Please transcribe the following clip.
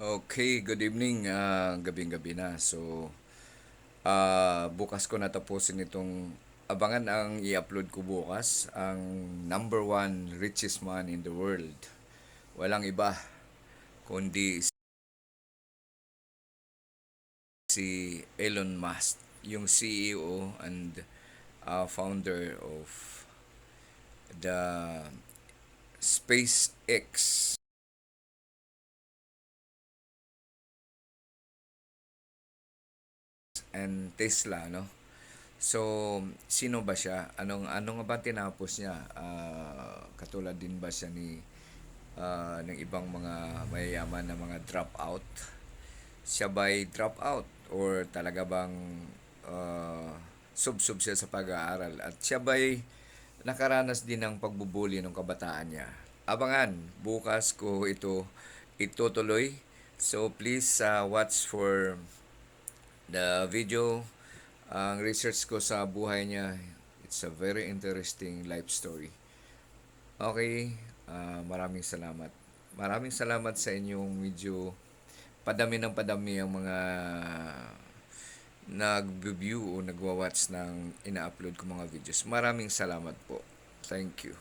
Okay, good evening. Gabing-gabi na. So, bukas ko natapusin itong abangan ang i-upload ko bukas, ang number one richest man in the world. Walang iba kundi si Elon Musk, yung CEO and founder of the SpaceX and Tesla, no? So, sino ba siya? Anong nga ba tinapos niya? Katulad din ba siya ng ibang mga mayayaman na mga dropout? Siya ba'y dropout? Or talaga bang sub-sub siya sa pag-aaral? At siya ba'y nakaranas din ng pagbubuli ng kabataan niya? Abangan, bukas ko ito itutuloy. So please watch for the video. Ang research ko sa buhay niya, it's a very interesting life story. Okay, maraming salamat. Maraming salamat sa inyong medyo padami ng padami ang mga nag-view o nagwa-watch ng ina-upload ko mga videos. Maraming salamat po. Thank you.